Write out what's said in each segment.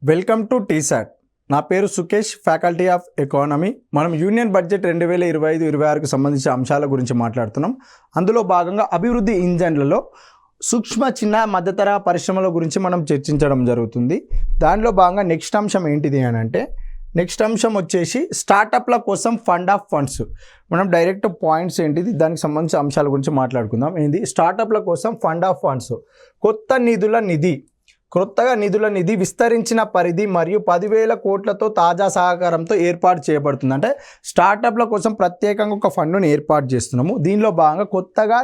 Welcome to T-SAT. నా పేరు Sukesh, faculty of economy. మనం యూనియన్ బడ్జెట్ 2025-26కు సంబంధించిన అంశాల గురించి మాట్లాడుతున్నాం. అందులో భాగంగా అభివృద్ధి ఇంజన్లలో సూక్ష్మ చిన్న మధ్యతరహా పరిశ్రమల గురించి మనం చర్చించడం జరుగుతుంది. దానిలో భాగంగా నెక్స్ట్ అంశం ఏంటిది అని అంటే, నెక్స్ట్ అంశం వచ్చేసి స్టార్టప్ల కోసం ఫండ్ ఆఫ్ ఫండ్స్. మనం డైరెక్ట్ పాయింట్స్ ఏంటిది దానికి సంబంధించిన అంశాల గురించి మాట్లాడుకుందాం. ఏంది స్టార్టప్ల కోసం ఫండ్ ఆఫ్ ఫండ్స్? కొత్తగా నిధుల నిధి విస్తరించిన పరిధి మరియు 10,000 కోట్లతో తాజా సహకారంతో ఏర్పాటు చేయబడుతుంది. అంటే స్టార్టప్ల కోసం ప్రత్యేకంగా ఒక ఫండ్ను ఏర్పాటు చేస్తున్నాము. దీనిలో భాగంగా కొత్తగా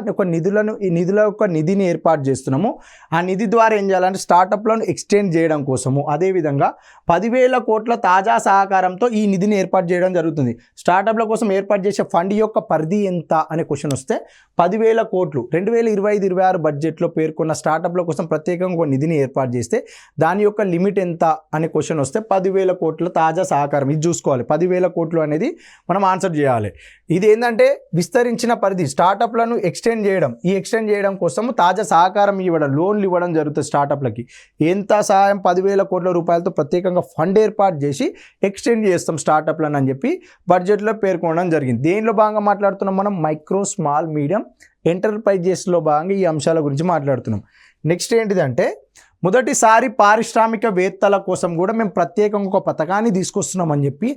ఈ నిధుల యొక్క నిధిని ఏర్పాటు చేస్తున్నాము. ఆ నిధి ద్వారా ఏం చేయాలంటే స్టార్టప్లను ఎక్స్టెండ్ చేయడం కోసము, అదేవిధంగా 10,000 కోట్ల తాజా సహకారంతో ఈ నిధిని ఏర్పాటు చేయడం జరుగుతుంది. స్టార్టప్ల కోసం ఏర్పాటు చేసే ఫండ్ యొక్క పరిధి ఎంత అనే క్వశ్చన్ వస్తే 10,000 కోట్లు 2025-26 బడ్జెట్లో పేర్కొన్న స్టార్టప్ల కోసం ప్రత్యేకంగా ఒక నిధిని ఏర్పాటు చేస్తే దాని యొక్క లిమిట్ ఎంత అనే క్వశ్చన్ వస్తే 10,000 కోట్ల తాజా సహకారం. ఇది చూసుకోవాలి. 10,000 కోట్లు అనేది మనం ఆన్సర్ చేయాలి. ఇది ఏంటంటే విస్తరించిన పరిధి, స్టార్టప్లను ఎక్స్టెండ్ చేయడం. ఈ ఎక్స్టెండ్ చేయడం కోసము తాజా సహకారం ఇవ్వడం, లోన్లు ఇవ్వడం జరుగుతుంది స్టార్టప్లకి. ఎంత సహాయం? 10,000 కోట్ల రూపాయలతో ప్రత్యేకంగా ఫండ్ ఏర్పాటు చేసి ఎక్స్టెండ్ చేస్తాం స్టార్టప్లను అని చెప్పి బడ్జెట్లో పేర్కొనడం జరిగింది. దేనిలో భాగంగా మాట్లాడుతున్నాం మనం? మైక్రో స్మాల్ మీడియం ఎంటర్ప్రైజెస్లో భాగంగా ఈ అంశాల గురించి మాట్లాడుతున్నాం. నెక్స్ట్ ఏంటిదంటే, మొదటిసారి పారిశ్రామికవేత్తల కోసం కూడా మేము ప్రత్యేకంగా ఒక పథకాన్ని తీసుకొస్తున్నామని చెప్పి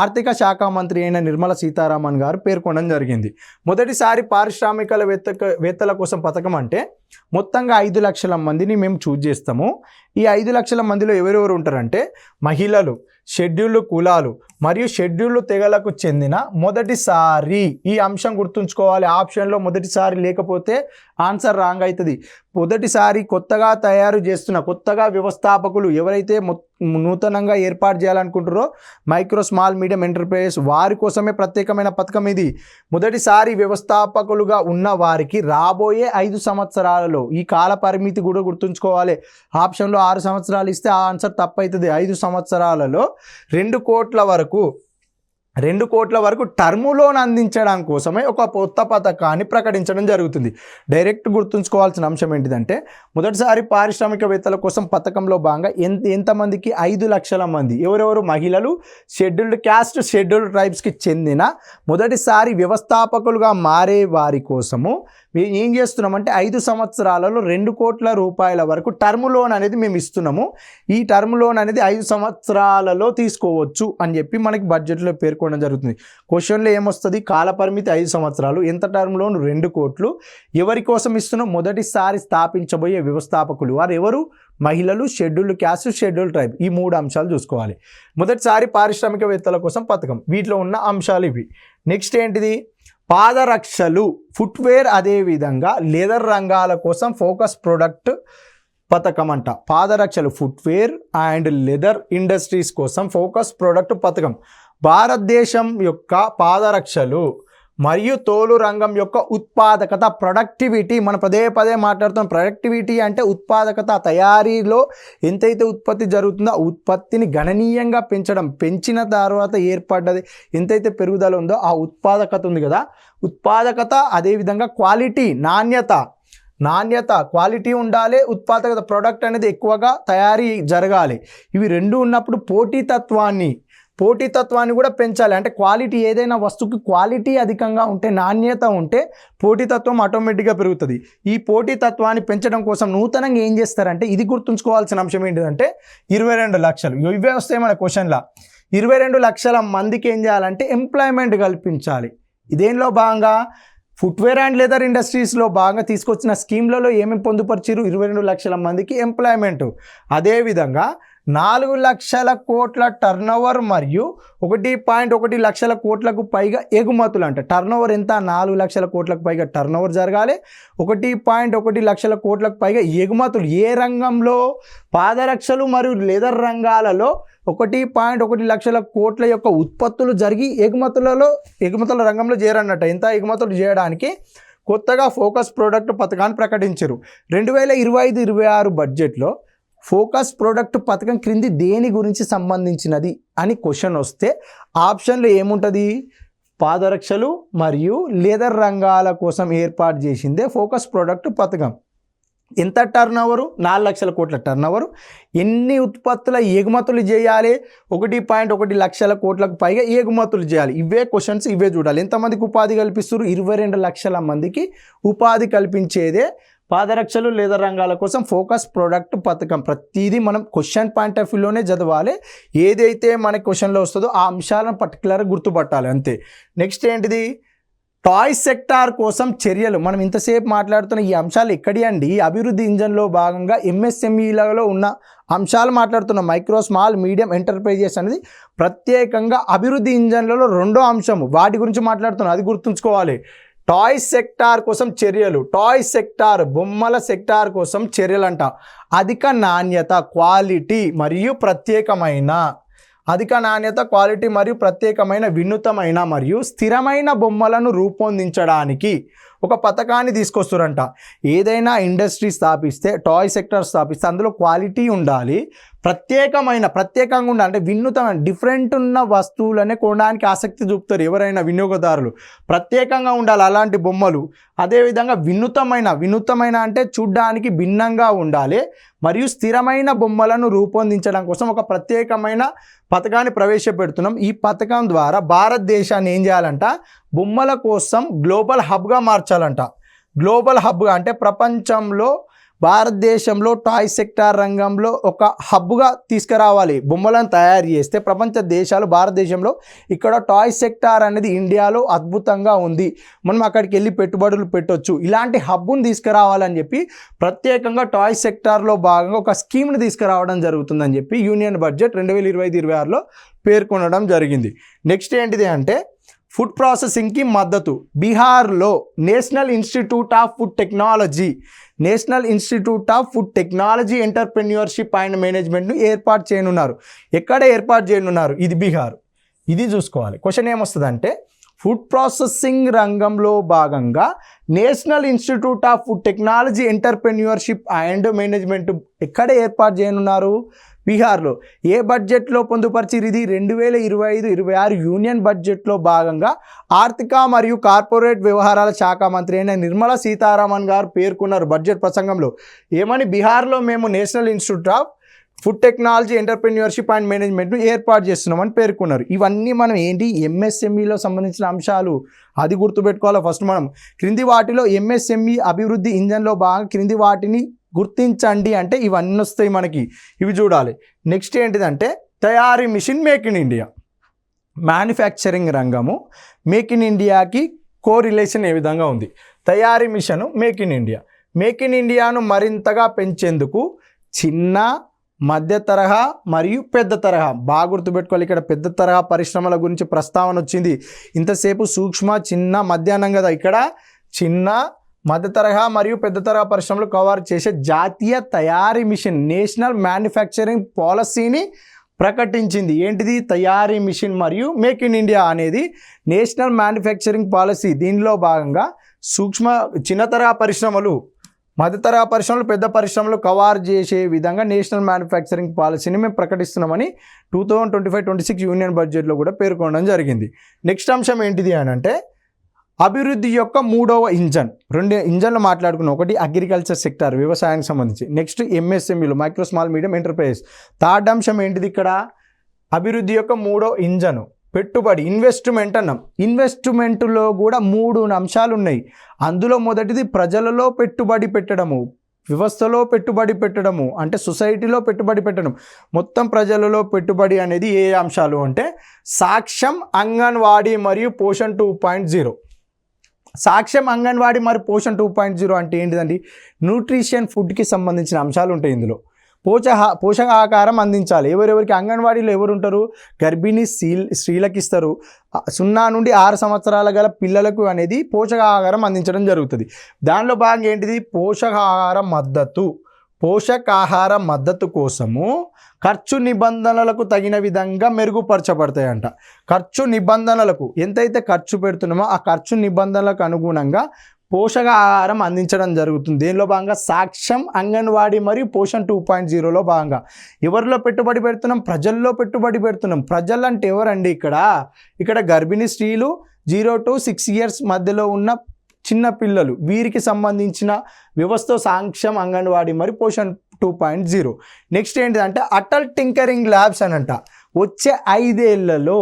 ఆర్థిక శాఖ మంత్రి అయిన నిర్మలా సీతారామన్ గారు పేర్కొనడం జరిగింది. మొదటిసారి పారిశ్రామికవేత్తల కోసం పథకం అంటే మొత్తంగా 5 లక్షల మందిని మేము చూజ్ చేస్తాము. ఈ 5 లక్షల మందిలో ఎవరెవరు ఉంటారంటే మహిళలు, షెడ్యూల్డ్ కులాలు మరియు షెడ్యూల్డ్ తెగలకు చెందిన మొదటిసారి. ఈ అంశం గుర్తుంచుకోవాలి. ఆప్షన్లో మొదటిసారి లేకపోతే ఆన్సర్ రాంగ్ అవుతుంది. మొదటిసారి కొత్తగా తయారు చేస్తున్న కొత్తగా వ్యవస్థాపకులు ఎవరైతే నూతనంగా ఏర్పాటు చేయాలనుకుంటారో మైక్రో స్మాల్ మీడియం ఎంటర్ప్రైజెస్ వారి కోసమే ప్రత్యేకమైన పథకం ఇది. మొదటిసారి వ్యవస్థాపకులుగా ఉన్న వారికి రాబోయే 5 సంవత్సరాలలో, ఈ కాల పరిమితి కూడా గుర్తుంచుకోవాలి. ఆప్షన్లో 6 సంవత్సరాలు ఇస్తే ఆ ఆన్సర్ తప్పవుతుంది. 5 సంవత్సరాలలో 2 కోట్ల వరకు టర్మ్ లోన్ అందించడం కోసమే ఒక కొత్త పథకాన్ని ప్రకటించడం జరుగుతుంది. డైరెక్ట్ గుర్తుంచుకోవాల్సిన అంశం ఏంటిదంటే, మొదటిసారి పారిశ్రామికవేత్తల కోసం పథకంలో భాగంగా ఎంతమందికి? 5 లక్షల మంది. ఎవరెవరు? మహిళలు, షెడ్యూల్డ్ క్యాస్ట్, షెడ్యూల్డ్ ట్రైబ్స్కి చెందిన మొదటిసారి వ్యవస్థాపకులుగా మారే వారి కోసము ఏం చేస్తున్నామంటే 5 సంవత్సరాలలో 2 కోట్ల రూపాయల వరకు టర్మ్ లోన్ అనేది మేము ఇస్తున్నాము. ఈ టర్మ్ లోన్ అనేది 5 సంవత్సరాలలో తీసుకోవచ్చు అని చెప్పి మనకి బడ్జెట్లో పేర్కొనడం జరుగుతుంది. క్వశ్చన్లో ఏమొస్తుంది? కాలపరిమితి 5 సంవత్సరాలు, ఎంత టర్మ్ లోన్? 2 కోట్లు. ఎవరి కోసం ఇస్తున్నాం? మొదటిసారి స్థాపించబోయే వ్యవస్థాపకులు. వారు ఎవరు? మహిళలు, షెడ్యూల్డ్ క్యాస్ట్, షెడ్యూల్డ్ ట్రైబ్. ఈ 3 అంశాలు చూసుకోవాలి. మొదటిసారి పారిశ్రామికవేత్తల కోసం పథకం. వీటిలో ఉన్న అంశాలు ఇవి. నెక్స్ట్ ఏంటిది? పాదరక్షలు, ఫుట్వేర్, అదేవిధంగా లెదర్ రంగాల కోసం ఫోకస్ ప్రొడక్ట్ పథకం అంట. పాదరక్షలు, ఫుట్వేర్ అండ్ లెదర్ ఇండస్ట్రీస్ కోసం ఫోకస్ ప్రొడక్ట్ పథకం. భారతదేశం యొక్క పాదరక్షలు మరియు తోలు రంగం యొక్క ఉత్పాదకత, ప్రొడక్టివిటీ, మనం పదే మాట్లాడుతాం. ప్రొడక్టివిటీ అంటే ఉత్పాదకత, తయారీలో ఎంతైతే ఉత్పత్తి జరుగుతుందో ఆ ఉత్పత్తిని గణనీయంగా పెంచిన తర్వాత ఏర్పడ్డది ఎంతైతే పెరుగుదల ఉందో ఆ ఉత్పాదకత ఉంది కదా, ఉత్పాదకత. అదేవిధంగా క్వాలిటీ, నాణ్యత, క్వాలిటీ ఉండాలి. ఉత్పాదకత, ప్రోడక్ట్ అనేది ఎక్కువగా తయారీ జరగాలి. ఇవి 2 ఉన్నప్పుడు పోటీతత్వాన్ని కూడా పెంచాలి. అంటే క్వాలిటీ, ఏదైనా వస్తువుకి క్వాలిటీ అధికంగా ఉంటే, నాణ్యత ఉంటే పోటీతత్వం ఆటోమేటిక్గా పెరుగుతుంది. ఈ పోటీతత్వాన్ని పెంచడం కోసం నూతనంగా ఏం చేస్తారంటే, ఇది గుర్తుంచుకోవాల్సిన అంశం ఏంటిదంటే 22 లక్షలు. ఇవే వస్తాయి మన క్వశ్చన్లో. 22 లక్షల మందికి ఏం చేయాలంటే ఎంప్లాయ్మెంట్ కల్పించాలి. ఇదేంలో భాగంగా ఫుట్వేర్ అండ్ లెదర్ ఇండస్ట్రీస్లో భాగంగా తీసుకొచ్చిన స్కీమ్లలో ఏమేమి పొందుపరిచారు? 22 లక్షల మందికి ఎంప్లాయ్మెంట్. అదేవిధంగా 4 లక్షల కోట్ల టర్నోవర్ మరియు 1.1 లక్షల కోట్లకు పైగా ఎగుమతులు అంట. టర్నోవర్ ఎంత? 4 లక్షల కోట్లకు పైగా టర్నోవర్ జరగాలి. 1.1 లక్షల కోట్లకు పైగా ఎగుమతులు. ఏ రంగంలో? పాదరక్షలు మరియు లెదర్ రంగాలలో 1.1 లక్షల కోట్ల యొక్క ఉత్పత్తులు జరిగి ఎగుమతుల రంగంలో చేరన్నట్టు. ఎంత? ఎగుమతులు చేయడానికి కొత్తగా ఫోకస్ ప్రోడక్ట్ పథకాన్ని ప్రకటించారు. 2025-26 బడ్జెట్లో ఫోకస్ ప్రోడక్ట్ పథకం క్రింది దేని గురించి సంబంధించినది అని క్వశ్చన్ వస్తే ఆప్షన్లో ఏముంటుంది? పాదరక్షలు మరియు లెదర్ రంగాల కోసం ఏర్పాటు చేసిందే ఫోకస్ ప్రోడక్ట్ పథకం. ఎంత టర్న్ ఓవరు? 4 లక్షల కోట్ల టర్న్ ఓవరు. ఎన్ని ఉత్పత్తుల ఎగుమతులు చేయాలి? 1.1 లక్షల కోట్లకు పైగా ఎగుమతులు చేయాలి. ఇవే క్వశ్చన్స్, ఇవే చూడాలి. ఎంతమందికి ఉపాధి కల్పిస్తారు? 22 లక్షల మందికి ఉపాధి కల్పించేదే పాదరక్షలు లేదా రంగాల కోసం ఫోకస్ ప్రొడక్ట్ పథకం. ప్రతిదీ మనం క్వశ్చన్ పాయింట్ ఆఫ్ వ్యూలోనే చదవాలి. ఏదైతే మన క్వశ్చన్లో వస్తుందో ఆ అంశాలను పర్టికులర్గా గుర్తుపట్టాలి అంతే. నెక్స్ట్ ఏంటిది? టాయ్ సెక్టార్ కోసం చర్యలు. మనం ఇంతసేపు మాట్లాడుతున్న ఈ అంశాలు ఎక్కడి అండి? అభివృద్ధి ఇంజన్లో భాగంగా ఎంఎస్ఎంఈలలో ఉన్న అంశాలు మాట్లాడుతున్న మైక్రో స్మాల్ మీడియం ఎంటర్ప్రైజెస్ అనేది ప్రత్యేకంగా అభివృద్ధి ఇంజన్లలో రెండో అంశము. వాటి గురించి మాట్లాడుతున్నాం, అది గుర్తుంచుకోవాలి. టాయ్ సెక్టార్ కోసం చర్యలు. టాయ్ సెక్టార్, బొమ్మల సెక్టార్ కోసం చర్యలు అంట. అధిక నాణ్యత, క్వాలిటీ మరియు ప్రత్యేకమైన, అధిక నాణ్యత, క్వాలిటీ మరియు ప్రత్యేకమైన, వినూతమైన మరియు స్థిరమైన బొమ్మలను రూపొందించడానికి ఒక పథకాన్ని తీసుకొస్తారంట. ఏదైనా ఇండస్ట్రీ స్థాపిస్తే, టాయ్ సెక్టర్ స్థాపిస్తే అందులో క్వాలిటీ ఉండాలి, ప్రత్యేకంగా ఉండాలి. అంటే వినూతమైన, డిఫరెంట్ ఉన్న వస్తువులనే కొనడానికి ఆసక్తి చూపుతారు ఎవరైనా వినియోగదారులు. ప్రత్యేకంగా ఉండాలి అలాంటి బొమ్మలు. అదేవిధంగా వినూతమైన అంటే చూడ్డానికి భిన్నంగా ఉండాలి మరియు స్థిరమైన బొమ్మలను రూపొందించడం కోసం ఒక ప్రత్యేకమైన పథకాన్ని ప్రవేశపెడుతున్నాం. ఈ పథకం ద్వారా భారతదేశాన్ని ఏం చేయాలంట? బొమ్మల కోసం గ్లోబల్ హబ్గా మార్చాలంట. గ్లోబల్ హబ్గా అంటే ప్రపంచంలో భారతదేశంలో టాయ్ సెక్టార్ రంగంలో ఒక హబ్గా తీసుకురావాలి. బొమ్మలను తయారు చేస్తే ప్రపంచ దేశాలు భారతదేశంలో ఇక్కడ టాయ్ సెక్టార్ అనేది ఇండియాలో అద్భుతంగా ఉంది, మనం అక్కడికి వెళ్ళి పెట్టుబడులు పెట్టవచ్చు, ఇలాంటి హబ్ను తీసుకురావాలని చెప్పి ప్రత్యేకంగా టాయ్ సెక్టార్లో భాగంగా ఒక స్కీమ్ని తీసుకురావడం జరుగుతుందని చెప్పి యూనియన్ బడ్జెట్ 2025-26లో పేర్కొనడం జరిగింది. నెక్స్ట్ ఏంటిది అంటే ఫుడ్ ప్రాసెసింగ్కి మద్దతు. బీహార్లో national institute of food technology entrepreneurship and మేనేజ్మెంట్ను ఏర్పాటు చేయనున్నారు. ఎక్కడ ఏర్పాటు చేయనున్నారు? ఇది బీహార్. ఇది చూసుకోవాలి. క్వశ్చన్ ఏమొస్తుందంటే ఫుడ్ ప్రాసెసింగ్ రంగంలో భాగంగా national institute of food technology entrepreneurship and management ఎక్కడ ఏర్పాటు చేయనున్నారు? బీహార్లో. ఏ బడ్జెట్లో పొందుపరిచిరు? ఇది 2025-26 యూనియన్ బడ్జెట్లో భాగంగా ఆర్థిక మరియు కార్పొరేట్ వ్యవహారాల శాఖ మంత్రి అయిన నిర్మలా సీతారామన్ గారు పేర్కొన్నారు బడ్జెట్ ప్రసంగంలో. ఏమని? బీహార్లో మేము national institute of food technology entrepreneurship and మేనేజ్మెంట్ను ఏర్పాటు చేస్తున్నామని పేర్కొన్నారు. ఇవన్నీ మనం ఏంటి? ఎంఎస్ఎంఈలో సంబంధించిన అంశాలు, అది గుర్తుపెట్టుకోవాలి. ఫస్ట్ మనం క్రింది వాటిలో ఎంఎస్ఎంఈ అభివృద్ధి ఇంజన్లో భాగంగా క్రింది వాటిని గుర్తించండి అంటే ఇవన్నీ వస్తాయి మనకి, ఇవి చూడాలి. నెక్స్ట్ ఏంటిదంటే తయారీ mission make in India. Manufacturing రంగము మేక్ ఇన్ ఇండియాకి కోరిలేషన్ ఏ విధంగా ఉంది? తయారీ mission make in India. Make in ఇండియాను మరింతగా పెంచేందుకు చిన్న, మధ్య తరహా మరియు పెద్ద తరహా, బాగా గుర్తుపెట్టుకోవాలి. ఇక్కడ పెద్ద తరహా పరిశ్రమల గురించి ప్రస్తావన వచ్చింది. ఇంతసేపు సూక్ష్మ, చిన్న, మధ్యాహ్నం కదా, ఇక్కడ చిన్న, మధ్య తరహా మరియు పెద్ద తరహా పరిశ్రమలు కవర్ చేసే జాతీయ తయారీ మిషన్ నేషనల్ మ్యానుఫ్యాక్చరింగ్ పాలసీని ప్రకటించింది. ఏంటిది? తయారీ మిషన్ మరియు మేక్ ఇన్ ఇండియా అనేది నేషనల్ మ్యానుఫ్యాక్చరింగ్ పాలసీ. దీనిలో భాగంగా చిన్న తరహా పరిశ్రమలు, మధ్య తరహా పరిశ్రమలు, పెద్ద పరిశ్రమలు కవర్ చేసే విధంగా నేషనల్ మ్యానుఫ్యాక్చరింగ్ పాలసీని మేము ప్రకటిస్తున్నామని 2025-26 యూనియన్ బడ్జెట్లో కూడా పేర్కొనడం జరిగింది. నెక్స్ట్ అంశం ఏంటిది అని అంటే అభివృద్ధి యొక్క మూడవ ఇంజన్. 2 ఇంజన్లు మాట్లాడుకున్నాం. ఒకటి అగ్రికల్చర్ సెక్టార్, వ్యవసాయానికి సంబంధించి. నెక్స్ట్ ఎంఎస్ఎంఈలు, micro small medium enterprises. Third అంశం ఏంటిది? ఇక్కడ అభివృద్ధి యొక్క మూడో ఇంజను పెట్టుబడి, ఇన్వెస్ట్మెంట్ అన్నాం. ఇన్వెస్ట్మెంట్లో కూడా 3 అంశాలు ఉన్నాయి. అందులో మొదటిది ప్రజలలో పెట్టుబడి పెట్టడము, వ్యవస్థలో పెట్టుబడి పెట్టడము, అంటే సొసైటీలో పెట్టుబడి పెట్టడం. మొత్తం ప్రజలలో పెట్టుబడి అనేది ఏ అంశాలు అంటే సాక్ష్యం, అంగన్వాడీ మరియు పోషణ్ 2.0. సాక్ష్యం, అంగన్వాడీ మరియు పోషణ్ 2.0 అంటే ఏంటిదండి? న్యూట్రిషన్, ఫుడ్కి సంబంధించిన అంశాలు ఉంటాయి ఇందులో. పోషకాహారం అందించాలి. ఎవరెవరికి? అంగన్వాడీలో ఎవరు ఉంటారు? గర్భిణీ స్త్రీలకు ఇస్తారు. 0 నుండి 6 సంవత్సరాల గల పిల్లలకు అనేది పోషకాహారం అందించడం జరుగుతుంది. దానిలో భాగంగా ఏంటిది? పోషకాహార మద్దతు కోసము ఖర్చు నిబంధనలకు తగిన విధంగా మెరుగుపరచబడతాయంట. ఖర్చు నిబంధనలకు ఎంతైతే ఖర్చు పెడుతున్నామో ఆ ఖర్చు నిబంధనలకు అనుగుణంగా పోషకాహారం అందించడం జరుగుతుంది. దీనిలో భాగంగా సాక్ష్యం, అంగన్వాడీ మరియు పోషణ్ 2.0లో భాగంగా ఎవరిలో పెట్టుబడి పెడుతున్నాం? ప్రజల్లో పెట్టుబడి పెడుతున్నాం. ప్రజలు అంటే ఎవరండి? ఇక్కడ గర్భిణీ స్త్రీలు, 0 to 6 years మధ్యలో ఉన్న చిన్నపిల్లలు వీరికి సంబంధించిన వ్యవస్థ సాంక్ష్యం అంగన్వాడీ మరియు పోషణ్ 2.0. నెక్స్ట్ ఏంటిదంటే అటల్ టింకరింగ్ ల్యాబ్స్ అని అంట. వచ్చే ఐదేళ్లలో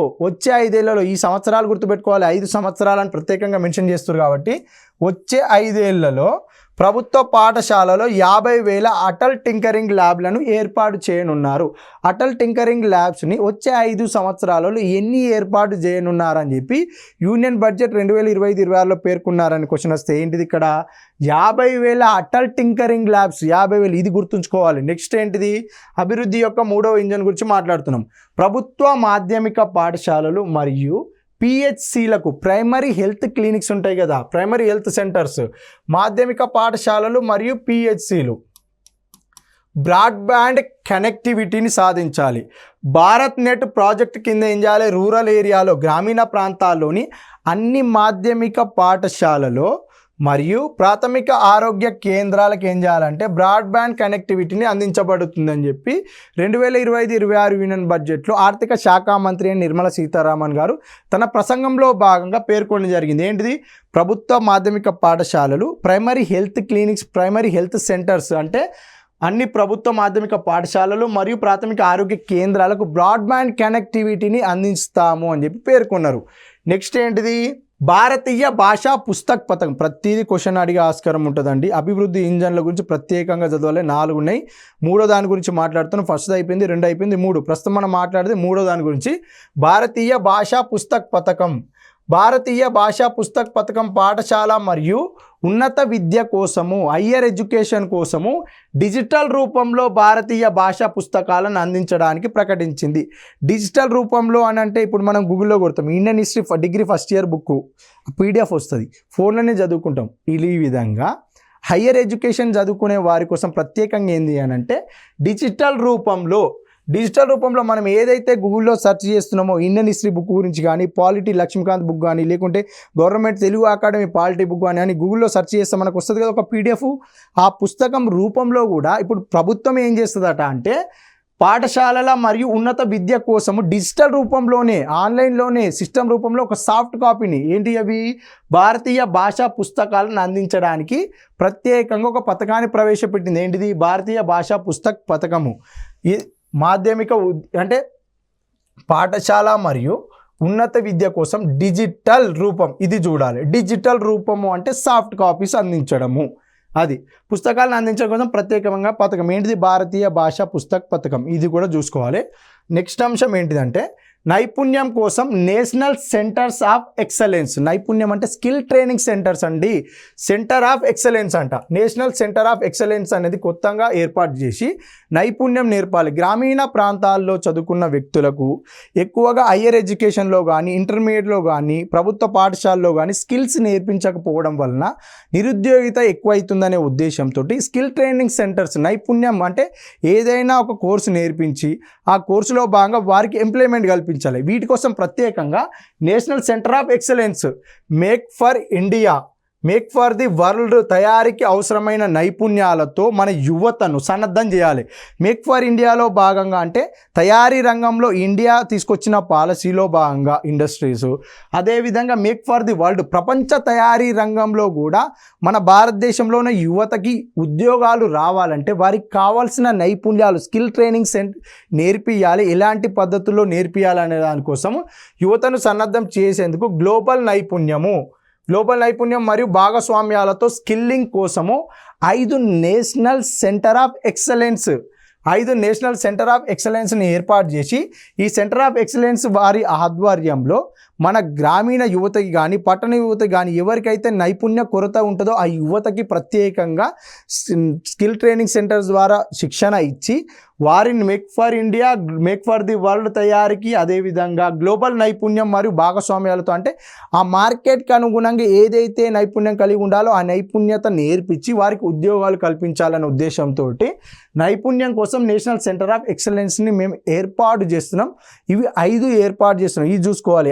ఈ సంవత్సరాలు గుర్తుపెట్టుకోవాలి, 5 సంవత్సరాలని ప్రత్యేకంగా మెన్షన్ చేస్తారు కాబట్టి వచ్చే 5 ఏళ్లలో ప్రభుత్వ పాఠశాలలో 50,000 అటల్ టింకరింగ్ ల్యాబ్లను ఏర్పాటు చేయనున్నారు. అటల్ టింకరింగ్ ల్యాబ్స్ని వచ్చే 5 సంవత్సరాలలో ఎన్ని ఏర్పాటు చేయనున్నారని చెప్పి యూనియన్ బడ్జెట్ 2025-26లో పేర్కొన్నారని క్వశ్చన్ వస్తే ఏంటిది ఇక్కడ 50,000 అటల్ టింకరింగ్ ల్యాబ్స్ 50,000 ఇది గుర్తుంచుకోవాలి. నెక్స్ట్ ఏంటిది అభివృద్ధి యొక్క 3వ ఇంజన్ గురించి మాట్లాడుతున్నాం. ప్రభుత్వ మాధ్యమిక పాఠశాలలు మరియు పిహెచ్సిలకు ప్రైమరీ హెల్త్ క్లినిక్స్ ఉంటాయి కదా, ప్రైమరీ హెల్త్ సెంటర్స్, మాధ్యమిక పాఠశాలలు మరియు పిహెచ్సిలు బ్రాడ్బ్యాండ్ కనెక్టివిటీని సాధించాలి. భారత్ నెట్ ప్రాజెక్ట్ కింద ఏం చేయాలి, రూరల్ ఏరియాలో గ్రామీణ ప్రాంతాల్లోని అన్ని మాధ్యమిక పాఠశాలలో మరియు ప్రాథమిక ఆరోగ్య కేంద్రాలకు ఏం చేయాలంటే బ్రాడ్బ్యాండ్ కనెక్టివిటీని అందించబడుతుందని చెప్పి 2025-26 యూనియన్ బడ్జెట్లో ఆర్థిక శాఖ మంత్రి నిర్మలా సీతారామన్ గారు తన ప్రసంగంలో భాగంగా పేర్కొనడం జరిగింది. ఏంటిది ప్రభుత్వ మాధ్యమిక పాఠశాలలు, primary health clinics, primary health centres అంటే అన్ని ప్రభుత్వ మాధ్యమిక పాఠశాలలు మరియు ప్రాథమిక ఆరోగ్య కేంద్రాలకు బ్రాడ్బ్యాండ్ కనెక్టివిటీని అందిస్తాము అని చెప్పి పేర్కొన్నారు. నెక్స్ట్ ఏంటిది భారతీయ భాషా పుస్తక్ పథకం. ప్రతిదీ క్వశ్చన్ అడిగే ఆస్కారం ఉంటుందండి. అభివృద్ధి ఇంజన్ల గురించి ప్రత్యేకంగా చదవాలి, 4 ఉన్నాయి. 3వ దాని గురించి మాట్లాడుతున్నాం. ఫస్ట్ అయిపోయింది, 2 అయిపోయింది, 3 ప్రస్తుతం మనం మాట్లాడితే 3వ దాని గురించి భారతీయ భాషా పుస్తక్ పథకం. భారతీయ భాషా పుస్తక్ పథకం పాఠశాల మరియు ఉన్నత విద్య కోసము, హయ్యర్ ఎడ్యుకేషన్ కోసము డిజిటల్ రూపంలో భారతీయ భాషా పుస్తకాలను అందించడానికి ప్రకటించింది. డిజిటల్ రూపంలో అని అంటే ఇప్పుడు మనం గూగుల్లో కొడతాం Indian history degree first year book PDF వస్తుంది, ఫోన్లోనే చదువుకుంటాం. ఈ విధంగా హయ్యర్ ఎడ్యుకేషన్ చదువుకునే వారి కోసం ప్రత్యేకంగా ఏంది అని అంటే డిజిటల్ రూపంలో మనం ఏదైతే గూగుల్లో సెర్చ్ చేస్తున్నామో ఇండియన్ హిస్టరీ బుక్ గురించి కానీ, పాలిటీ లక్ష్మీకాంత్ బుక్ కానీ, లేకుంటే government Telugu academy polity book కానీ గూగుల్లో సెర్చ్ చేస్తే మనకు వస్తుంది కదా ఒక PDF. ఆ పుస్తకం రూపంలో కూడా ఇప్పుడు ప్రభుత్వం ఏం చేస్తుందట అంటే పాఠశాలల మరియు ఉన్నత విద్య కోసము డిజిటల్ రూపంలోనే, ఆన్లైన్లోనే, సిస్టమ్ రూపంలో ఒక సాఫ్ట్ కాపీని ఏంటి అవి భారతీయ భాషా పుస్తకాలను అందించడానికి ప్రత్యేకంగా ఒక పథకాన్ని ప్రవేశపెట్టింది. ఏంటిది భారతీయ భాషా పుస్తక్ పథకము. ఈ మాధ్యమిక అంటే పాఠశాల మరియు ఉన్నత విద్య కోసం డిజిటల్ రూపం, ఇది చూడాలి. డిజిటల్ రూపము అంటే సాఫ్ట్ కాపీస్ అందించడము, అది పుస్తకాలను అందించడం కోసం ప్రత్యేకంగా పథకం. ఏంటిది భారతీయ భాషా పుస్తక్ పథకం, ఇది కూడా చూసుకోవాలి. నెక్స్ట్ అంశం ఏంటిదంటే నైపుణ్యం కోసం నేషనల్ సెంటర్స్ ఆఫ్ ఎక్సలెన్స్. నైపుణ్యం అంటే స్కిల్ ట్రైనింగ్ సెంటర్స్ అండి, సెంటర్ ఆఫ్ ఎక్సలెన్స్ అంట. నేషనల్ సెంటర్ ఆఫ్ ఎక్సలెన్స్ అనేది కొత్తగా ఏర్పాటు చేసి నైపుణ్యం నేర్పాలి. గ్రామీణ ప్రాంతాల్లో చదువుకున్న వ్యక్తులకు ఎక్కువగా హయ్యర్ ఎడ్యుకేషన్లో కానీ, ఇంటర్మీడియట్లో కానీ, ప్రభుత్వ పాఠశాలలో కానీ స్కిల్స్ నేర్పించకపోవడం వలన నిరుద్యోగిత ఎక్కువైతుందనే ఉద్దేశంతో స్కిల్ ట్రైనింగ్ సెంటర్స్, నైపుణ్యం అంటే ఏదైనా ఒక కోర్సు నేర్పించి ఆ కోర్సులో భాగంగా వారికి ఎంప్లాయ్మెంట్ కల్పించాలి. వీటి కోసం ప్రత్యేకంగా national centre of excellence, make for India, make for the world తయారీకి అవసరమైన నైపుణ్యాలతో మన యువతను సన్నద్ధం చేయాలి. మేక్ ఫర్ ఇండియాలో భాగంగా అంటే తయారీ రంగంలో ఇండియా తీసుకొచ్చిన పాలసీలో భాగంగా ఇండస్ట్రీస్, అదేవిధంగా మేక్ ఫర్ ది వరల్డ్ ప్రపంచ తయారీ రంగంలో కూడా మన భారతదేశంలో ఉన్న యువతకి ఉద్యోగాలు రావాలంటే వారికి కావాల్సిన నైపుణ్యాలు స్కిల్ ట్రైనింగ్ నేర్పియాలి. ఎలాంటి పద్ధతుల్లో నేర్పియాలనే దానికోసం యువతను సన్నద్ధం చేసేందుకు గ్లోబల్ నైపుణ్యం మరియు భాగస్వామ్యాలతో స్కిల్లింగ్ కోసము 5 నేషనల్ సెంటర్ ఆఫ్ ఎక్సలెన్స్ని ఏర్పాటు చేసి ఈ సెంటర్ ఆఫ్ ఎక్సలెన్స్ వారి ఆధ్వర్యంలో మన గ్రామీణ యువతకి కానీ, పట్టణ యువతకి కానీ ఎవరికైతే నైపుణ్య కొరత ఉంటుందో ఆ యువతకి ప్రత్యేకంగా స్కిల్ ట్రైనింగ్ సెంటర్స్ ద్వారా శిక్షణ ఇచ్చి వారిని make for India, make for the world తయారీకి, అదేవిధంగా గ్లోబల్ నైపుణ్యం మరియు భాగస్వామ్యాలతో అంటే ఆ మార్కెట్కి అనుగుణంగా ఏదైతే నైపుణ్యం కలిగి ఉండాలో ఆ నైపుణ్యత నేర్పించి వారికి ఉద్యోగాలు కల్పించాలనే ఉద్దేశంతో నైపుణ్యం కోసం నేషనల్ సెంటర్ ఆఫ్ ఎక్సలెన్స్ని మేము ఏర్పాటు చేస్తున్నాం. ఇవి 5 ఏర్పాటు చేస్తున్నాం, ఇది చూసుకోవాలి.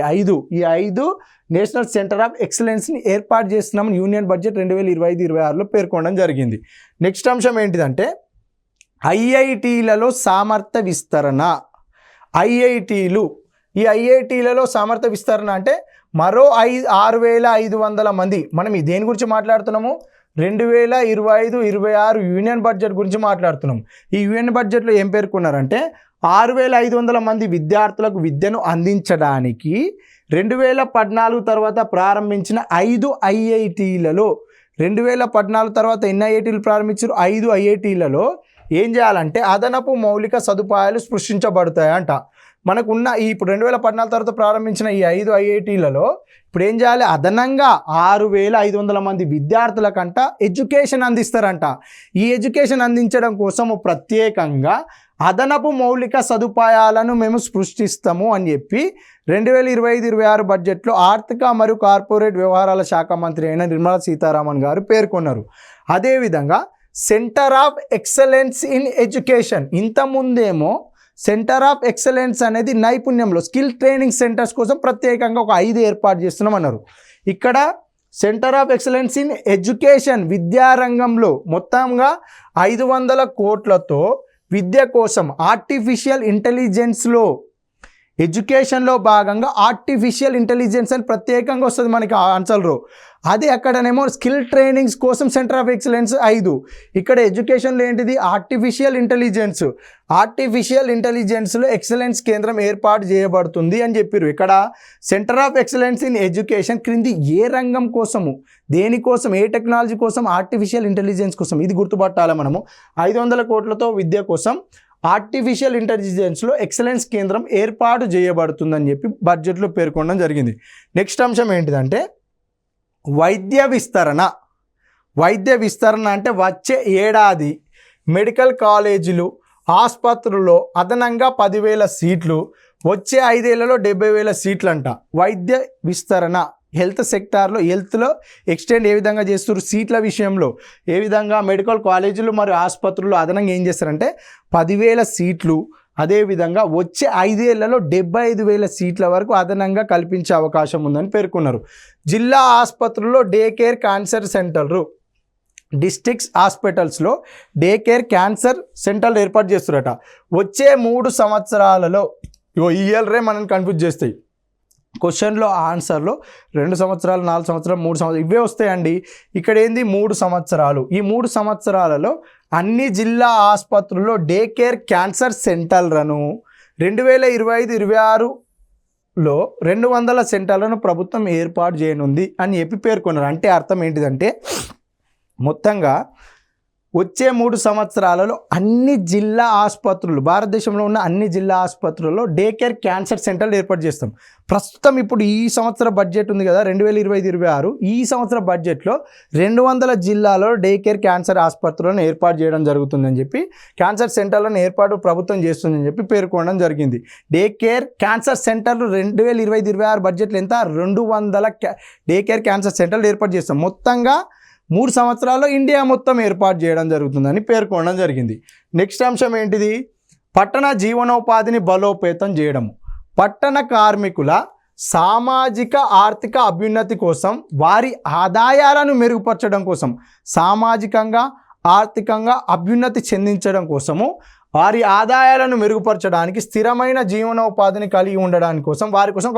ఈ 5 నేషనల్ సెంటర్ ఆఫ్ ఎక్సలెన్స్ని ఏర్పాటు చేస్తున్నాం యూనియన్ బడ్జెట్ 2025-26లో పేర్కొనడం జరిగింది. నెక్స్ట్ అంశం ఏంటిదంటే ఐఐటీలలో సామర్థ్య విస్తరణ. ఈ ఐఐటీలలో సామర్థ్య విస్తరణ అంటే మరో 6,500 మంది. మనం దేని గురించి మాట్లాడుతున్నాము? 2025-26 యూనియన్ బడ్జెట్ గురించి మాట్లాడుతున్నాం. ఈ యూనియన్ బడ్జెట్లో ఏం పేర్కొన్నారంటే 6,500 మంది విద్యార్థులకు విద్యను అందించడానికి 2014 తర్వాత ప్రారంభించిన 5 ఐఐటీలలో 2014 తర్వాత ఎన్ని ఐఐటీలు ప్రారంభించారు? 5 ఐఐటీలలో ఏం చేయాలంటే అదనపు మౌలిక సదుపాయాలు సృష్టించబడతాయంట. మనకున్న ఇప్పుడు 2014 తర్వాత ప్రారంభించిన ఈ 5 ఐఐటీలలో ఇప్పుడు ఏం చేయాలి? అదనంగా 6,500 మంది విద్యార్థులకంట ఎడ్యుకేషన్ అందిస్తారంట. ఈ ఎడ్యుకేషన్ అందించడం కోసం ప్రత్యేకంగా అదనపు మౌలిక సదుపాయాలను మేము సృష్టిస్తాము అని చెప్పి 2025-26 బడ్జెట్లో ఆర్థిక మరియు కార్పొరేట్ వ్యవహారాల శాఖ మంత్రి అయిన నిర్మలా సీతారామన్ గారు పేర్కొన్నారు. అదేవిధంగా centre of excellence in education, ఇంతకుముందేమో సెంటర్ ఆఫ్ ఎక్సలెన్స్ అనేది నైపుణ్యంలో స్కిల్ ట్రైనింగ్ సెంటర్స్ కోసం ప్రత్యేకంగా ఒక 5 ఏర్పాటు చేస్తున్నాం అన్నారు. ఇక్కడ centre of excellence in education విద్యారంగంలో మొత్తంగా 500 కోట్లతో విద్య కోసం ఆర్టిఫిషియల్ ఇంటెలిజెన్స్లో ఎడ్యుకేషన్లో భాగంగా ఆర్టిఫిషియల్ ఇంటెలిజెన్స్ అని ప్రత్యేకంగా వస్తుంది మనకి ఆన్సర్లో. అది అక్కడనేమో స్కిల్ ట్రైనింగ్స్ కోసం సెంటర్ ఆఫ్ ఎక్సలెన్స్ 5. ఇక్కడ ఎడ్యుకేషన్లో ఏంటిది? Artificial intelligence. ఆర్టిఫిషియల్ ఇంటెలిజెన్స్లో ఎక్సలెన్స్ కేంద్రం ఏర్పాటు చేయబడుతుంది అని చెప్పారు. ఇక్కడ centre of excellence in education క్రింది ఏ రంగం కోసము, దేనికోసం, ఏ టెక్నాలజీ కోసం? ఆర్టిఫిషియల్ ఇంటెలిజెన్స్ కోసం. ఇది గుర్తుపట్టాలి మనము. 500 కోట్లతో విద్య కోసం ఆర్టిఫిషియల్ ఇంటెలిజెన్స్లో ఎక్సలెన్స్ కేంద్రం ఏర్పాటు చేయబడుతుందని చెప్పి బడ్జెట్లో పేర్కొనడం జరిగింది. నెక్స్ట్ అంశం ఏంటిదంటే వైద్య విస్తరణ. వైద్య విస్తరణ అంటే వచ్చే ఏడాది మెడికల్ కాలేజీలు, ఆసుపత్రుల్లో అదనంగా 10,000 సీట్లు, వచ్చే 5 ఏళ్లలో 70,000 సీట్లు అంట. వైద్య విస్తరణ హెల్త్ సెక్టార్లో, హెల్త్లో ఎక్స్టెండ్ ఏ విధంగా చేస్తారు? సీట్ల విషయంలో ఏ విధంగా మెడికల్ కాలేజీలు మరియు ఆసుపత్రుల్లో అదనంగా ఏం చేస్తారంటే 10,000 సీట్లు, అదేవిధంగా వచ్చే 5 ఏళ్లలో 75,000 సీట్ల వరకు అదనంగా కల్పించే అవకాశం ఉందని పేర్కొన్నారు. జిల్లా ఆసుపత్రుల్లో డే కేర్ క్యాన్సర్ సెంటర్లు, డిస్ట్రిక్ట్స్ హాస్పిటల్స్లో డే కేర్ క్యాన్సర్ సెంటర్లు ఏర్పాటు చేస్తారట. వచ్చే 3 సంవత్సరాలలో ఈ ఇయర్లే మనల్ని కన్ఫ్యూజ్ చేస్తాయి. క్వశ్చన్లో ఆన్సర్లో 2 సంవత్సరాలు, 4 సంవత్సరాలు, 3 సంవత్సరాలు ఇవే వస్తాయండి. ఇక్కడ ఏంది 3 సంవత్సరాలు. ఈ 3 సంవత్సరాలలో అన్ని జిల్లా ఆసుపత్రుల్లో డే కేర్ క్యాన్సర్ సెంటర్లను 2025-26లో 200 సెంటర్లను ప్రభుత్వం ఏర్పాటు చేయనుంది అని చెప్పి పేర్కొన్నారు. అంటే అర్థం ఏంటిదంటే మొత్తంగా వచ్చే 3 సంవత్సరాలలో అన్ని జిల్లా ఆసుపత్రులు, భారతదేశంలో ఉన్న అన్ని జిల్లా ఆసుపత్రుల్లో డే కేర్ క్యాన్సర్ సెంటర్లు ఏర్పాటు చేస్తాం. ప్రస్తుతం ఇప్పుడు ఈ సంవత్సర బడ్జెట్ ఉంది కదా 2025-26, ఈ సంవత్సర బడ్జెట్లో 200 జిల్లాలో డే కేర్ క్యాన్సర్ ఆసుపత్రులను ఏర్పాటు చేయడం జరుగుతుందని చెప్పి, క్యాన్సర్ సెంటర్లను ఏర్పాటు ప్రభుత్వం చేస్తుందని చెప్పి పేర్కొనడం జరిగింది. డే కేర్ క్యాన్సర్ సెంటర్లు 2025-26 బడ్జెట్లో ఎంత? 200 డే కేర్ క్యాన్సర్ సెంటర్లు ఏర్పాటు చేస్తాం. మొత్తంగా 3 సంవత్సరాల్లో ఇండియా మొత్తం ఏర్పాటు చేయడం జరుగుతుందని పేర్కొనడం జరిగింది. నెక్స్ట్ అంశం ఏంటిది? పట్టణ జీవనోపాధిని బలోపేతం చేయడం. పట్టణ కార్మికుల సామాజిక ఆర్థిక అభ్యున్నతి కోసం, వారి ఆదాయాలను మెరుగుపరచడం కోసం, సామాజికంగా ఆర్థికంగా అభ్యున్నతి చెందించడం కోసము, వారి ఆదాయాలను మెరుగుపరచడానికి, స్థిరమైన జీవనోపాధిని కలిగి ఉండడానికి కోసం వారి కోసం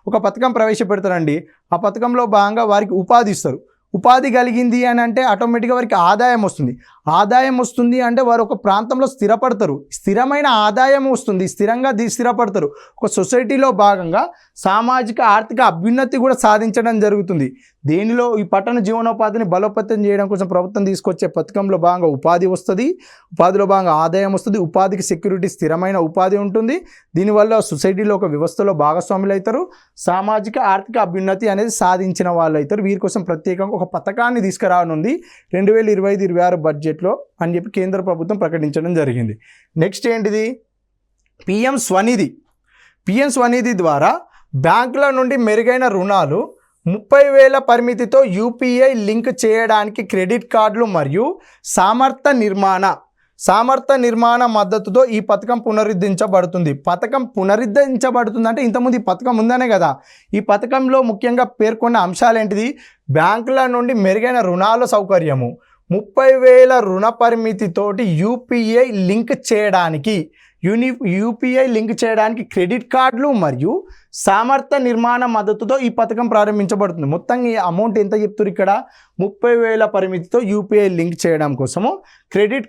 ఒక పథకం ప్రవేశపెడతారండి. ఆ పథకంలో భాగంగా వారికి ఉపాధి ఇస్తారు. ఉపాధి కలిగింది అని అంటే ఆటోమేటిక్గా వారికి ఆదాయం వస్తుంది. ఆదాయం వస్తుంది అంటే వారు ఒక ప్రాంతంలో స్థిరపడతారు. స్థిరమైన ఆదాయం వస్తుంది, స్థిరంగా స్థిరపడతారు. ఒక సొసైటీలో భాగంగా సామాజిక ఆర్థిక అభ్యున్నతి కూడా సాధించడం జరుగుతుంది. దీనిలో ఈ పట్టణ జీవనోపాధిని బలోపేతం చేయడం కోసం ప్రభుత్వం తీసుకొచ్చే పథకంలో భాగంగా ఉపాధి వస్తుంది, ఉపాధిలో భాగంగా ఆదాయం వస్తుంది, ఉపాధికి సెక్యూరిటీ, స్థిరమైన ఉపాధి ఉంటుంది. దీనివల్ల సొసైటీలో ఒక వ్యవస్థలో భాగస్వాములు అవుతారు, సామాజిక ఆర్థిక అభ్యున్నతి అనేది సాధించిన వాళ్ళు అవుతారు. వీరి కోసం ప్రత్యేకంగా ఒక పథకాన్ని తీసుకురానుంది 2025-26 బడ్జెట్లో అని చెప్పి కేంద్ర ప్రభుత్వం ప్రకటించడం జరిగింది. నెక్స్ట్ ఏంటిది? పిఎం స్వనిధి. పిఎం స్వనిధి ద్వారా బ్యాంకుల నుండి మెరుగైన రుణాలు, 30,000 పరిమితితో యూపీఐ లింక్ చేయడానికి క్రెడిట్ కార్డులు మరియు సామర్థ్య నిర్మాణ మద్దతుతో ఈ పథకం పునరుద్ధరించబడుతుంది. పథకం పునరుద్ధరించబడుతుంది అంటే ఇంతకుముందు ఈ పథకం ఉందనే కదా. ఈ పథకంలో ముఖ్యంగా పేర్కొన్న అంశాలు ఏంటిది? బ్యాంకుల నుండి మెరుగైన రుణాల సౌకర్యము, 30,000 రుణ పరిమితితోటి యూపీఐ లింక్ చేయడానికి, యూపీఐ లింక్ చేయడానికి క్రెడిట్ కార్డులు మరియు సామర్థ్య నిర్మాణ మద్దతుతో ఈ పథకం ప్రారంభించబడుతుంది. మొత్తం ఈ అమౌంట్ ఎంత చెప్తారు ఇక్కడ 30,000 పరిమితితో యూపీఐ లింక్ చేయడం కోసము క్రెడిట్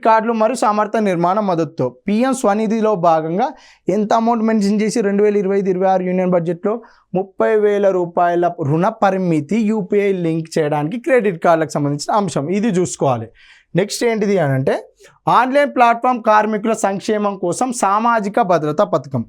కార్డులు మరియు సామర్థ్య నిర్మాణ మద్దతుతో పిఎం స్వనిధిలో భాగంగా ఎంత అమౌంట్ మెన్షన్ చేసి 2025-26 యూనియన్ బడ్జెట్లో 30,000 రూపాయల రుణ పరిమితి యూపీఐ లింక్ చేయడానికి క్రెడిట్ కార్డులకు సంబంధించిన అంశం ఇది చూసుకోవాలి. నెక్స్ట్ ఏంటిది అని అంటే ఆన్లైన్ ప్లాట్ఫామ్ కార్మికుల సంక్షేమం కోసం సామాజిక భద్రతా పథకం.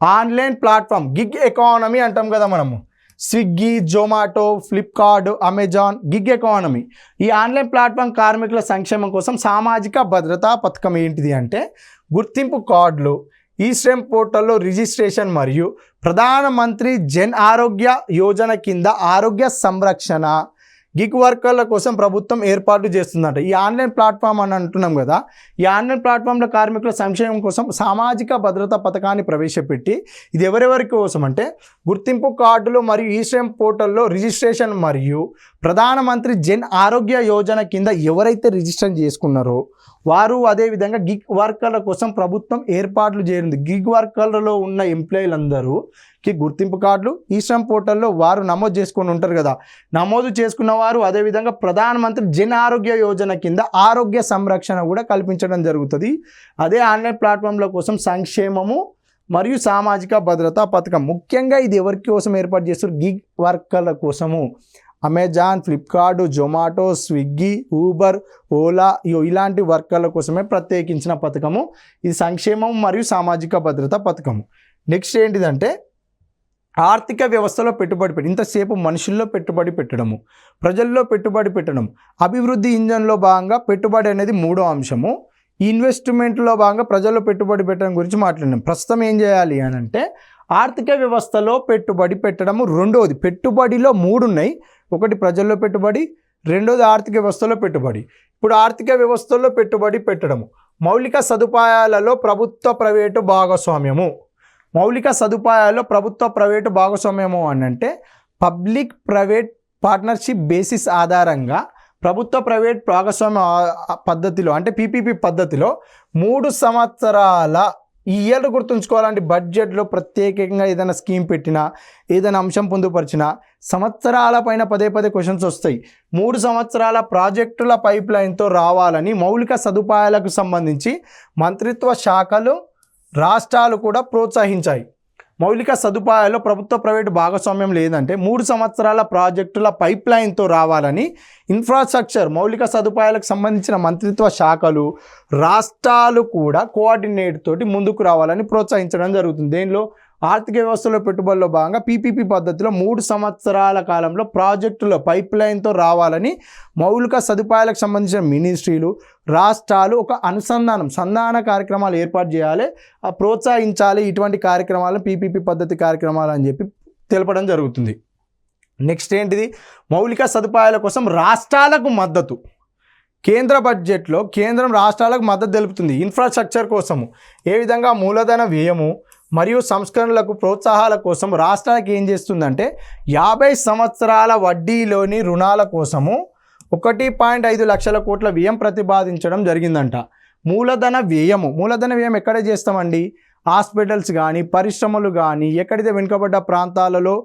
ఆన్లైన్ ప్లాట్ఫామ్ గిగ్ ఎకానమీ అంటాం కదా మనము, Swiggy, Zomato, Flipkart, Amazon, gig economy. ఈ ఆన్లైన్ ప్లాట్ఫామ్ కార్మికుల సంక్షేమం కోసం సామాజిక భద్రతా పథకం ఏంటిది అంటే గుర్తింపు కార్డులు, ఈ శ్రమ్ పోర్టల్లో రిజిస్ట్రేషన్ మరియు ప్రధానమంత్రి జన్ ఆరోగ్య యోజన కింద ఆరోగ్య సంరక్షణ గిగ్ వర్కర్ల కోసం ప్రభుత్వం ఏర్పాటు చేస్తుందంట. ఈ ఆన్లైన్ ప్లాట్ఫామ్ అని అంటున్నాం కదా, ఈ ఆన్లైన్ ప్లాట్ఫామ్లో కార్మికుల సంక్షేమం కోసం సామాజిక భద్రతా పథకాన్ని ప్రవేశపెట్టి ఇది ఎవరెవరి కోసం అంటే గుర్తింపు కార్డులు మరియు ఈ శ్రమ్ పోర్టల్లో రిజిస్ట్రేషన్ మరియు ప్రధానమంత్రి జన్ ఆరోగ్య యోజన కింద ఎవరైతే రిజిస్టర్ చేసుకున్నారో వారు అదేవిధంగా గిగ్ వర్కర్ల కోసం ప్రభుత్వం ఏర్పాట్లు చేయనుంది. గిగ్ వర్కర్లలో ఉన్న ఎంప్లాయీలందరూకి గుర్తింపు కార్డులు ఈ శ్రమ్ పోర్టల్లో వారు నమోదు చేసుకొని ఉంటారు కదా, నమోదు చేసుకున్న వారు అదేవిధంగా ప్రధానమంత్రి జన్ ఆరోగ్య యోజన కింద ఆరోగ్య సంరక్షణ కూడా కల్పించడం జరుగుతుంది. అదే ఆన్లైన్ ప్లాట్ఫామ్ల కోసం సంక్షేమము మరియు సామాజిక భద్రతా పథకం. ముఖ్యంగా ఇది ఎవరి కోసం ఏర్పాటు చేస్తారు? గిగ్ వర్కర్ల కోసము. Amazon, Flipkart, Zomato, Swiggy, Uber, Ola ఇలాంటి వర్కర్ల కోసమే ప్రత్యేకించిన పథకము. ఇది సంక్షేమం మరియు సామాజిక భద్రత పథకము. నెక్స్ట్ ఏంటిదంటే ఆర్థిక వ్యవస్థలో పెట్టుబడి ఇంతసేపు మనుషుల్లో పెట్టుబడి పెట్టడము, ప్రజల్లో పెట్టుబడి పెట్టడం, అభివృద్ధి ఇంజన్లో భాగంగా పెట్టుబడి అనేది మూడో అంశము. ఈ ఇన్వెస్ట్మెంట్లో భాగంగా ప్రజల్లో పెట్టుబడి పెట్టడం గురించి మాట్లాడినాం. ప్రస్తుతం ఏం చేయాలి అని అంటే ఆర్థిక వ్యవస్థలో పెట్టుబడి పెట్టడము రెండోది. పెట్టుబడిలో 3 ఉన్నాయి. ఒకటి ప్రజల్లో పెట్టుబడి, రెండోది ఆర్థిక వ్యవస్థలో పెట్టుబడి. ఇప్పుడు ఆర్థిక వ్యవస్థలో పెట్టుబడి పెట్టడము మౌలిక సదుపాయాలలో ప్రభుత్వ ప్రైవేటు భాగస్వామ్యము. మౌలిక సదుపాయాల్లో ప్రభుత్వ ప్రైవేటు భాగస్వామ్యము అని అంటే పబ్లిక్ ప్రైవేట్ పార్ట్నర్షిప్ బేసిస్ ఆధారంగా ప్రభుత్వ ప్రైవేట్ భాగస్వామ్య పద్ధతిలో అంటే పీపీపీ పద్ధతిలో 3 సంవత్సరాల ఈ ఇయర్ గుర్తుంచుకోవాలంటే బడ్జెట్లో ప్రత్యేకంగా ఏదైనా స్కీమ్ పెట్టినా ఏదైనా అంశం పొందుపరిచినా సంవత్సరాల పైన పదే క్వశ్చన్స్ వస్తాయి. 3 సంవత్సరాల ప్రాజెక్టుల పైప్ లైన్తో రావాలని మౌలిక సదుపాయాలకు సంబంధించి మంత్రిత్వ శాఖలు రాష్ట్రాలు కూడా ప్రోత్సహించాయి. మౌలిక సదుపాయాల్లో ప్రభుత్వ ప్రైవేటు భాగస్వామ్యం లేదంటే 3 సంవత్సరాల ప్రాజెక్టుల పైప్ లైన్తో రావాలని ఇన్ఫ్రాస్ట్రక్చర్ మౌలిక సదుపాయాలకు సంబంధించిన మంత్రిత్వ శాఖలు రాష్ట్రాలు కూడా కోఆర్డినేట్ తోటి ముందుకు రావాలని ప్రోత్సహించడం జరుగుతుంది. దేనిలో ఆర్థిక వ్యవస్థలో పెట్టుబడిలో భాగంగా పీపీపీ పద్ధతిలో 3 సంవత్సరాల కాలంలో ప్రాజెక్టుల పైప్ లైన్తో రావాలని మౌలిక సదుపాయాలకు సంబంధించిన మినిస్ట్రీలు రాష్ట్రాలు ఒక సంధాన కార్యక్రమాలు ఏర్పాటు చేయాలి, ప్రోత్సహించాలి. ఇటువంటి కార్యక్రమాలను పీపీపీ పద్ధతి కార్యక్రమాలు అని చెప్పి తెలపడం జరుగుతుంది. నెక్స్ట్ ఏంటిది? మౌలిక సదుపాయాల కోసం రాష్ట్రాలకు మద్దతు. కేంద్ర బడ్జెట్లో కేంద్రం రాష్ట్రాలకు మద్దతు తెలుపుతుంది ఇన్ఫ్రాస్ట్రక్చర్ కోసము. ఏ విధంగా మూలధన వ్యయము మరియు సంస్కరణలకు ప్రోత్సాహాల కోసం రాష్ట్రాలకు ఏం చేస్తుందంటే 50 సంవత్సరాల వడ్డీలోని రుణాల కోసము 1.5 లక్షల కోట్ల వ్యయం ప్రతిపాదించడం జరిగిందంట. మూలధన వ్యయం ఎక్కడ చేస్తామండి? హాస్పిటల్స్ కానీ పరిశ్రమలు కానీ ఎక్కడైతే వెనుకబడ్డ ప్రాంతాలలో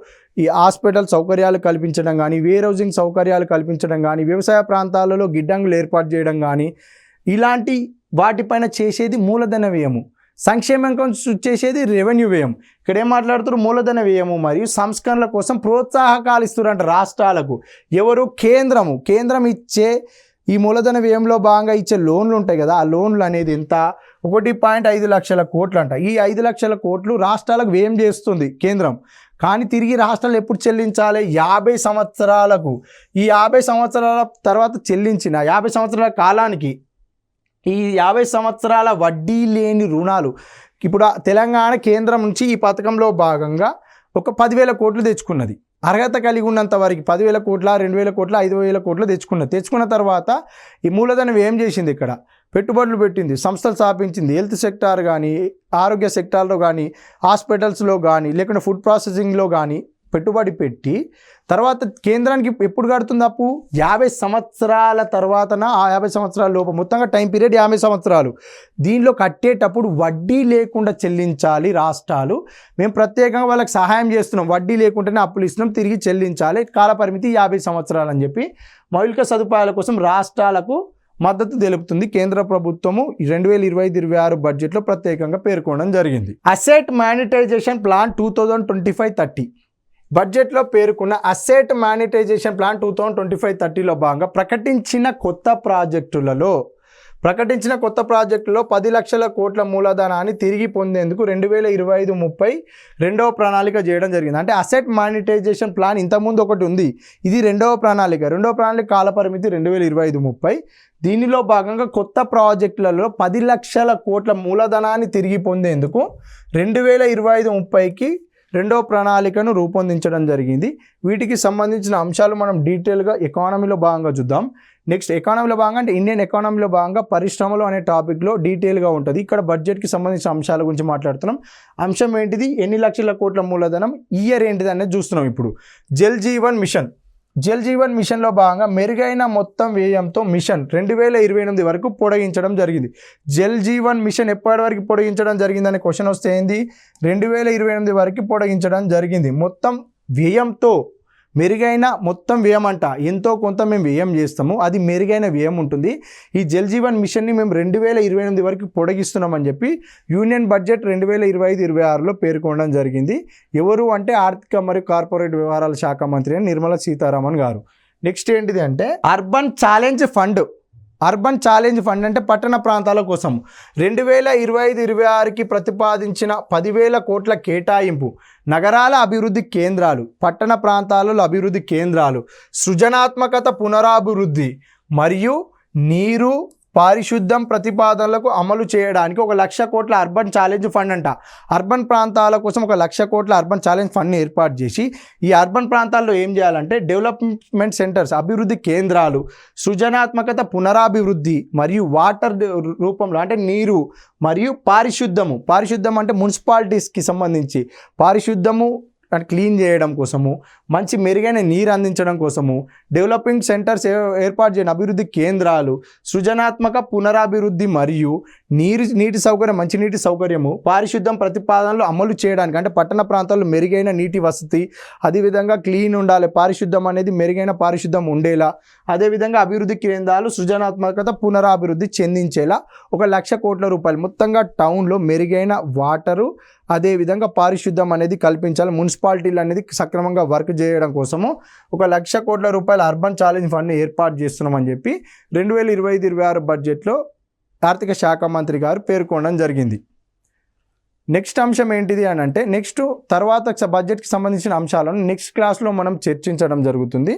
ఈ హాస్పిటల్ సౌకర్యాలు కల్పించడం కానీ వేర్ హౌసింగ్ సౌకర్యాలు కల్పించడం కానీ వ్యవసాయ ప్రాంతాలలో గిడ్డంగులు ఏర్పాటు చేయడం కానీ ఇలాంటి వాటిపైన చేసేది మూలధన వ్యయము. సంక్షేమం కోసం చేసేది రెవెన్యూ వ్యయం. ఇక్కడ ఏం మాట్లాడుతారు? మూలధన వ్యయము మరియు సంస్కరణల కోసం ప్రోత్సాహకాలు ఇస్తారంట రాష్ట్రాలకు. ఎవరు? కేంద్రం ఇచ్చే ఈ మూలధన వ్యయంలో భాగంగా ఇచ్చే లోన్లు ఉంటాయి కదా, ఆ లోన్లు అనేది ఎంత? 1.5 లక్షల కోట్లు అంట. ఈ 5 లక్షల కోట్లు రాష్ట్రాలకు వ్యయం చేస్తుంది కేంద్రం. కానీ తిరిగి రాష్ట్రాలు ఎప్పుడు చెల్లించాలి? 50 సంవత్సరాలకు. ఈ 50 సంవత్సరాల తర్వాత చెల్లించిన 50 సంవత్సరాల కాలానికి ఈ 50 సంవత్సరాల వడ్డీ లేని రుణాలు. ఇప్పుడు తెలంగాణ కేంద్రం నుంచి ఈ పథకంలో భాగంగా ఒక 10,000 కోట్లు తెచ్చుకున్నది. అర్హత కలిగి ఉన్నంత వరకు 10,000 కోట్ల 2,000 కోట్ల 5,000 కోట్లు తెచ్చుకున్న తర్వాత ఈ మూలధనం ఏం చేసింది? ఇక్కడ పెట్టుబడులు పెట్టింది, సంస్థలు స్థాపించింది. హెల్త్ సెక్టార్ కానీ ఆరోగ్య సెక్టార్లో కానీ హాస్పిటల్స్లో కానీ లేకుంటే ఫుడ్ ప్రాసెసింగ్లో కానీ పెట్టుబడి పెట్టి తర్వాత కేంద్రానికి ఎప్పుడు కడుతుంది అప్పు 50 సంవత్సరాల తర్వాతన ఆ 50 సంవత్సరాల లోపు మొత్తంగా టైం పీరియడ్ 50 సంవత్సరాలు. దీనిలో కట్టేటప్పుడు వడ్డీ లేకుండా చెల్లించాలి రాష్ట్రాలు. మేము ప్రత్యేకంగా వాళ్ళకి సహాయం చేస్తున్నాం, వడ్డీ లేకుండానే అప్పులు ఇస్తున్నాం, తిరిగి చెల్లించాలి, కాలపరిమితి 50 సంవత్సరాలు అని చెప్పి మౌలిక సదుపాయాల కోసం రాష్ట్రాలకు మద్దతు తెలుపుతుంది కేంద్ర ప్రభుత్వము 2025-26 బడ్జెట్లో ప్రత్యేకంగా పేర్కొనడం జరిగింది. అసెట్ మానిటైజేషన్ ప్లాన్ 2025-30 బడ్జెట్లో పేర్కొన్న అసెట్ మానిటైజేషన్ ప్లాన్ 2025-30లో భాగంగా ప్రకటించిన కొత్త ప్రాజెక్టులలో 10 లక్షల కోట్ల మూలధనాన్ని తిరిగి పొందేందుకు 2025-30 రెండవ ప్రణాళిక చేయడం జరిగింది. అంటే అసెట్ మానిటైజేషన్ ప్లాన్ ఇంతకుముందు ఒకటి ఉంది, ఇది రెండవ ప్రణాళిక కాలపరిమితి 2025-30. దీనిలో భాగంగా కొత్త ప్రాజెక్టులలో 10 లక్షల కోట్ల మూలధనాన్ని తిరిగి పొందేందుకు 2025-30కి రెండవ ప్రణాళికను రూపొందించడం జరిగింది. వీటికి సంబంధించిన అంశాలు మనం డీటెయిల్గా ఎకానమీలో భాగంగా చూద్దాం. నెక్స్ట్ ఎకానమీలో భాగంగా అంటే ఇండియన్ ఎకానమీలో భాగంగా పరిశ్రమలు అనే టాపిక్లో డీటెయిల్గా ఉంటుంది. ఇక్కడ బడ్జెట్కి సంబంధించిన అంశాల గురించి మాట్లాడుతున్నాం. అంశం ఏంటిది, ఎన్ని లక్షల కోట్ల మూలధనం, ఇయర్ ఏంటిది అనేది చూస్తున్నాం. ఇప్పుడు జల్ జీవన్ మిషన్లో భాగంగా మెరుగైన మొత్తం వ్యయంతో మిషన్ 2028 వరకు పొడిగించడం జరిగింది. జల్ జీవన్ మిషన్ ఎప్పటి వరకు పొడిగించడం జరిగిందనే క్వశ్చన్ వస్తే ఏంది, 2028 వరకు పొడిగించడం జరిగింది. మొత్తం వ్యయంతో మెరుగైన మొత్తం వ్యయం అంట, ఎంతో కొంత మేము వ్యయం చేస్తాము, అది మెరుగైన వ్యయం ఉంటుంది. ఈ జల్ జీవన్ మిషన్ని మేము 2028 వరకు పొడిగిస్తున్నామని చెప్పి యూనియన్ బడ్జెట్ 2025-26లో పేర్కొనడం జరిగింది. ఎవరు అంటే ఆర్థిక మరియు కార్పొరేట్ వ్యవహారాల శాఖ మంత్రి అని నిర్మలా సీతారామన్ గారు. నెక్స్ట్ ఏంటిది అంటే అర్బన్ ఛాలెంజ్ ఫండ్ అంటే పట్టణ ప్రాంతాల కోసం 2025-26కి ప్రతిపాదించిన 10,000 కోట్ల కేటాయింపు నగరాల అభివృద్ధి కేంద్రాలు, పట్టణ ప్రాంతాలలో అభివృద్ధి కేంద్రాలు, సృజనాత్మకత పునరాభివృద్ధి మరియు నీరు పారిశుద్ధం ప్రతిపాదనలకు అమలు చేయడానికి 1,00,000 కోట్ల అర్బన్ ఛాలెంజ్ ఫండ్ అంట. అర్బన్ ప్రాంతాల కోసం 1,00,000 కోట్ల అర్బన్ ఛాలెంజ్ ఫండ్ని ఏర్పాటు చేసి ఈ అర్బన్ ప్రాంతాల్లో ఏం చేయాలంటే డెవలప్మెంట్ సెంటర్స్, అభివృద్ధి కేంద్రాలు, సృజనాత్మకత పునరాభివృద్ధి మరియు వాటర్ రూపంలో అంటే నీరు మరియు పారిశుద్ధం అంటే మున్సిపాలిటీస్కి సంబంధించి పారిశుద్ధము క్లీన్ చేయడం కోసము, మంచి మెరుగైన నీరు అందించడం కోసము, డెవలపింగ్ సెంటర్స్ ఏర్పాటు చేయడం, అభివృద్ధి కేంద్రాలు, సృజనాత్మక పునరాభివృద్ధి మరియు నీటి సౌకర్యం, మంచినీటి సౌకర్యము, పారిశుద్ధం ప్రతిపాదనలు అమలు చేయడానికి అంటే పట్టణ ప్రాంతాల్లో మెరుగైన నీటి వసతి, అదేవిధంగా క్లీన్ ఉండాలి, పారిశుద్ధం అనేది మెరుగైన పారిశుద్ధం ఉండేలా, అదేవిధంగా అభివృద్ధి కేంద్రాలు సృజనాత్మకత పునరాభివృద్ధి చెందించేలా 1,00,000 కోట్ల రూపాయలు మొత్తంగా టౌన్లో మెరుగైన వాటరు అదేవిధంగా పారిశుద్ధం అనేది కల్పించాలి. మున్సిపాలిటీలు అనేది సక్రమంగా వర్క్ చేయడం కోసము 1,00,000 కోట్ల రూపాయల అర్బన్ ఛాలెంజ్ ఫండ్ని ఏర్పాటు చేస్తున్నామని చెప్పి 2025-26 బడ్జెట్లో ఆర్థిక శాఖ మంత్రి గారు పేర్కొనడం జరిగింది. నెక్స్ట్ అంశం ఏంటిది అని అంటే నెక్స్ట్ తర్వాత బడ్జెట్కి సంబంధించిన అంశాలను నెక్స్ట్ క్లాస్లో మనం చర్చించడం జరుగుతుంది.